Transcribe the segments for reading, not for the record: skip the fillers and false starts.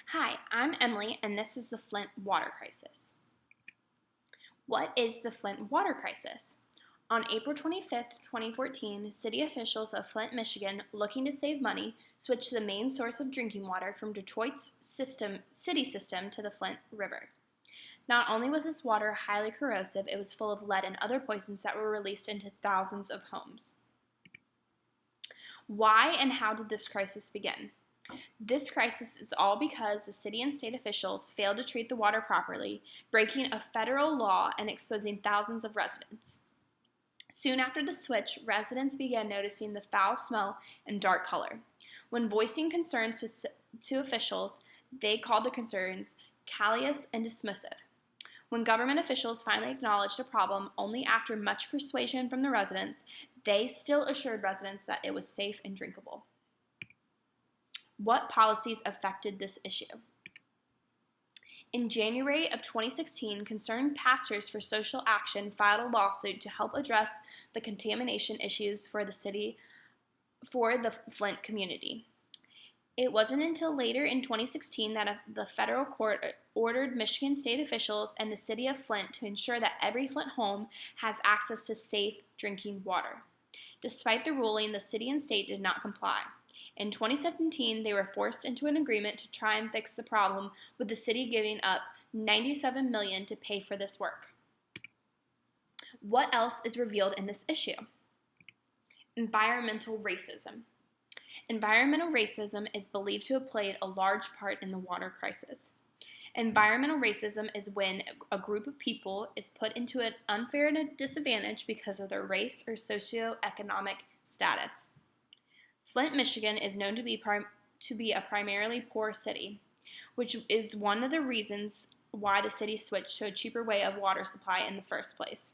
Hi, I'm Emily, and this is the Flint Water Crisis. What is the Flint Water Crisis? On April 25th, 2014, city officials of Flint, Michigan, looking to save money, switched the main source of drinking water from Detroit's city system to the Flint River. Not only was this water highly corrosive, it was full of lead and other poisons that were released into thousands of homes. Why and how did this crisis begin? This crisis is all because the city and state officials failed to treat the water properly, breaking a federal law and exposing thousands of residents. Soon after the switch, residents began noticing the foul smell and dark color. When voicing concerns to officials, they called the concerns callous and dismissive. When government officials finally acknowledged a problem, only after much persuasion from the residents, they still assured residents that it was safe and drinkable. What policies affected this issue? In January of 2016, concerned pastors for social action filed a lawsuit to help address the contamination issues for the Flint community. It wasn't until later in 2016 that the federal court ordered Michigan state officials and the city of Flint to ensure that every Flint home has access to safe drinking water. Despite the ruling, the city and state did not comply. In 2017, they were forced into an agreement to try and fix the problem, with the city giving up $97 million to pay for this work. What else is revealed in this issue? Environmental racism. Environmental racism is believed to have played a large part in the water crisis. Environmental racism is when a group of people is put into an unfair disadvantage because of their race or socioeconomic status. Flint, Michigan is known to be a primarily poor city, which is one of the reasons why the city switched to a cheaper way of water supply in the first place.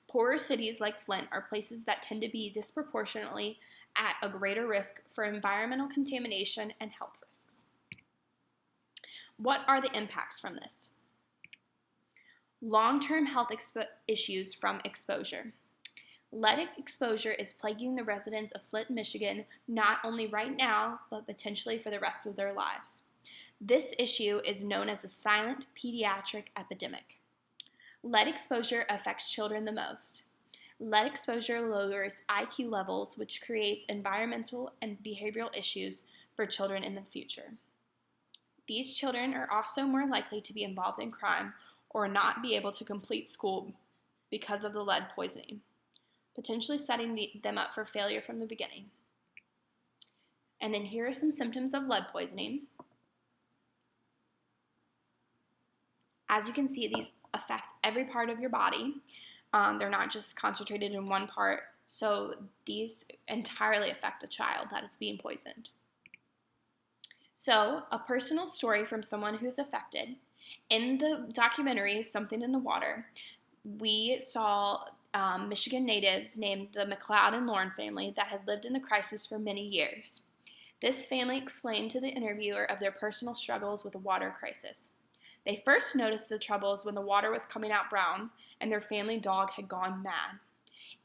Poorer cities like Flint are places that tend to be disproportionately at a greater risk for environmental contamination and health risks. What are the impacts from this? Long-term health issues from exposure. Lead exposure is plaguing the residents of Flint, Michigan, not only right now, but potentially for the rest of their lives. This issue is known as the silent pediatric epidemic. Lead exposure affects children the most. Lead exposure lowers IQ levels, which creates environmental and behavioral issues for children in the future. These children are also more likely to be involved in crime or not be able to complete school because of the lead poisoning, potentially setting them up for failure from the beginning. And then here are some symptoms of lead poisoning. As you can see, these affect every part of your body. They're not just concentrated in one part, so these entirely affect a child that is being poisoned. So, a personal story from someone who's affected. In the documentary, Something in the Water, we saw Michigan natives named the McLeod and Lauren family that had lived in the crisis for many years. This family explained to the interviewer of their personal struggles with the water crisis. They first noticed the troubles when the water was coming out brown and their family dog had gone mad.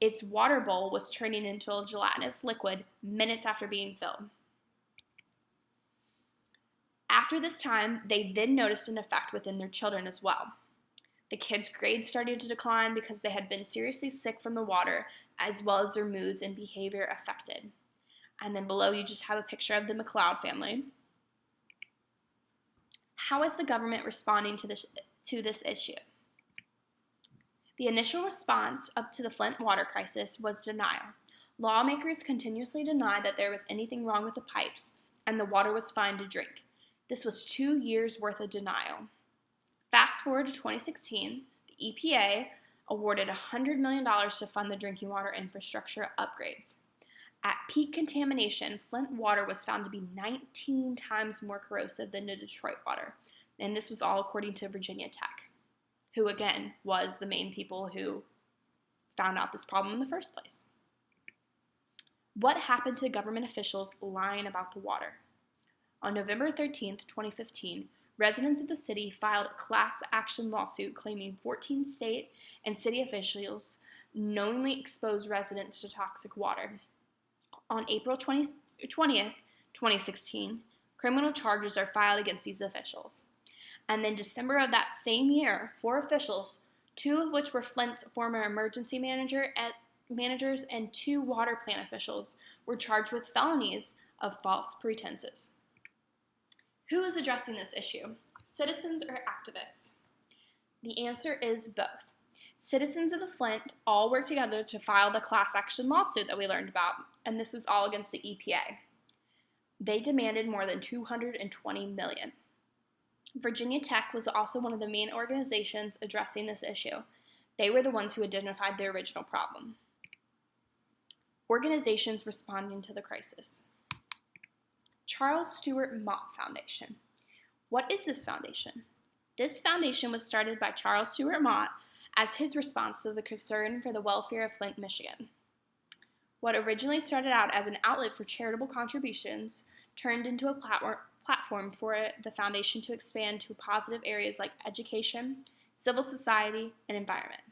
Its water bowl was turning into a gelatinous liquid minutes after being filled. After this time, they then noticed an effect within their children as well. The kids' grades started to decline because they had been seriously sick from the water, as well as their moods and behavior affected. And then below you just have a picture of the McLeod family. How is the government responding to this issue? The initial response up to the Flint water crisis was denial. Lawmakers continuously denied that there was anything wrong with the pipes, and the water was fine to drink. This was 2 years worth of denial. Fast forward to 2016, the EPA awarded $100 million to fund the drinking water infrastructure upgrades. At peak contamination, Flint water was found to be 19 times more corrosive than the Detroit water, and this was all according to Virginia Tech, who again was the main people who found out this problem in the first place. What happened to government officials lying about the water? On November 13th, 2015, residents of the city filed a class action lawsuit claiming 14 state and city officials knowingly exposed residents to toxic water. On April 20th, 2016, Criminal charges are filed against these officials. And then December of that same year, 4 officials, 2 of which were Flint's former emergency managers and 2 water plant officials, were charged with felonies of false pretenses. Who is addressing this issue? Citizens or activists? The answer is both. Citizens of the Flint all worked together to file the class action lawsuit that we learned about, and this was all against the EPA. They demanded more than $220 million. Virginia Tech was also one of the main organizations addressing this issue. They were the ones who identified the original problem. Organizations responding to the crisis. Charles Stewart Mott Foundation. What is this foundation? This foundation was started by Charles Stewart Mott as his response to the concern for the welfare of Flint, Michigan. What originally started out as an outlet for charitable contributions turned into a platform for the foundation to expand to positive areas like education, civil society, and environment.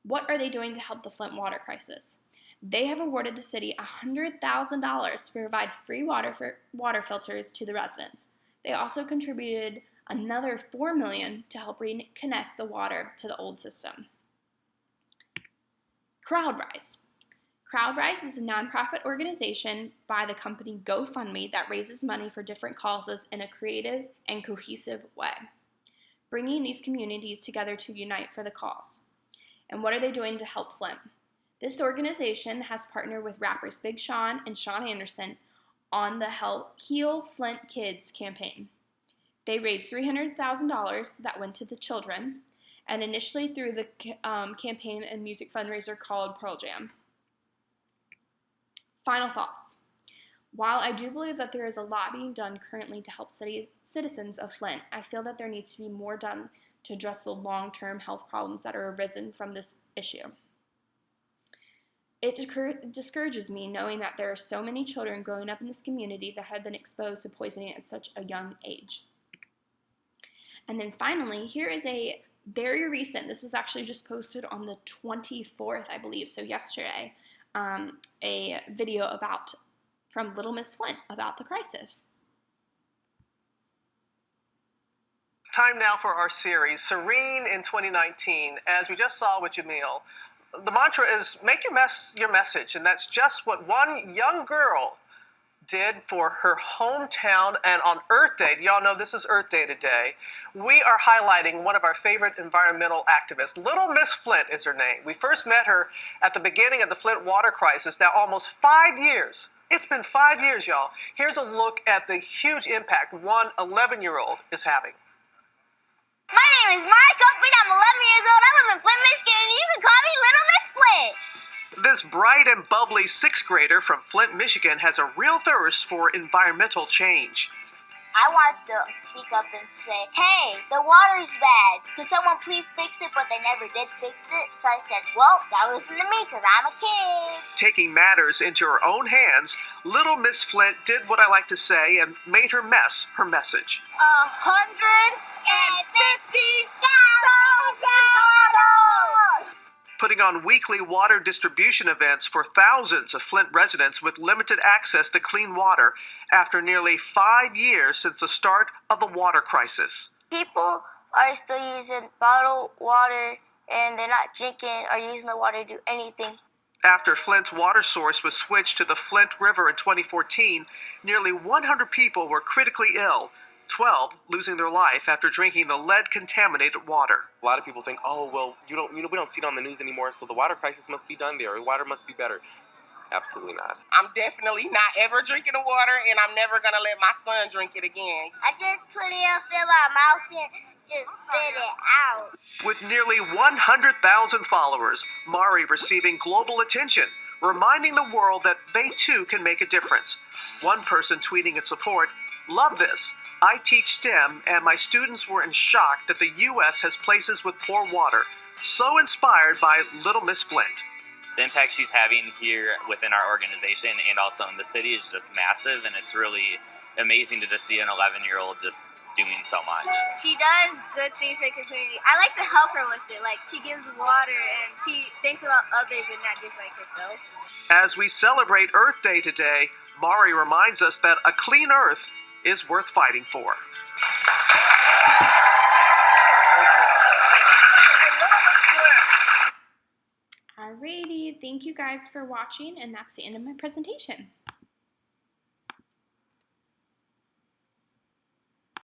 What are they doing to help the Flint water crisis? They have awarded the city $100,000 to provide free water filters to the residents. They also contributed another $4 million to help reconnect the water to the old system. CrowdRise. CrowdRise is a nonprofit organization by the company GoFundMe that raises money for different causes in a creative and cohesive way, bringing these communities together to unite for the cause. And what are they doing to help Flint? This organization has partnered with rappers Big Sean and Sean Anderson on the Heal Flint Kids campaign. They raised $300,000 that went to the children, and initially through the campaign and music fundraiser called Pearl Jam. Final thoughts. While I do believe that there is a lot being done currently to help citizens of Flint, I feel that there needs to be more done to address the long-term health problems that are arisen from this issue. It discourages me knowing that there are so many children growing up in this community that have been exposed to poisoning at such a young age. And then finally, here is a very recent, this was actually just posted on the 24th, I believe, so yesterday, a video from Little Miss Flint about the crisis. Time now for our series, Serene in 2019. As we just saw with Jamil, the mantra is make your message, and that's just what one young girl did for her hometown. And on Earth Day, y'all know this is Earth Day today, we are highlighting one of our favorite environmental activists. Little Miss Flint is her name. We first met her at the beginning of the Flint water crisis, now almost 5 years. It's been 5 years, y'all. Here's a look at the huge impact one 11-year-old is having. My name is Mara Copeland. I'm 11 years old. I live in Flint, Michigan, and you can call me Little Miss Flint. This bright and bubbly 6th grader from Flint, Michigan has a real thirst for environmental change. I want to speak up and say, hey, the water's bad. Could someone please fix it? But they never did fix it. So I said, well, gotta listen to me because I'm a kid. Taking matters into her own hands, Little Miss Flint did what I like to say and made her mess her message. 150,000 bottles! Putting on weekly water distribution events for thousands of Flint residents with limited access to clean water after nearly 5 years since the start of the water crisis. People are still using bottled water, and they're not drinking or using the water to do anything. After Flint's water source was switched to the Flint River in 2014, nearly 100 people were critically ill, 12 losing their life after drinking the lead-contaminated water. A lot of people think, oh, well, we don't see it on the news anymore, so the water crisis must be done there, or water must be better. Absolutely not. I'm definitely not ever drinking the water, and I'm never going to let my son drink it again. I just put it up in my mouth and just spit it out. With nearly 100,000 followers, Mari receiving global attention, reminding the world that they too can make a difference. One person tweeting in support, "Love this. I teach STEM, and my students were in shock that the U.S. has places with poor water. So inspired by Little Miss Flint." The impact she's having here within our organization and also in the city is just massive, and it's really amazing to just see an 11-year-old just doing so much. She does good things for the community. I like to help her with it. Like, she gives water and she thinks about others and not just like herself. As we celebrate Earth Day today, Mari reminds us that a clean earth is worth fighting for. Alrighty, thank you guys for watching, and that's the end of my presentation.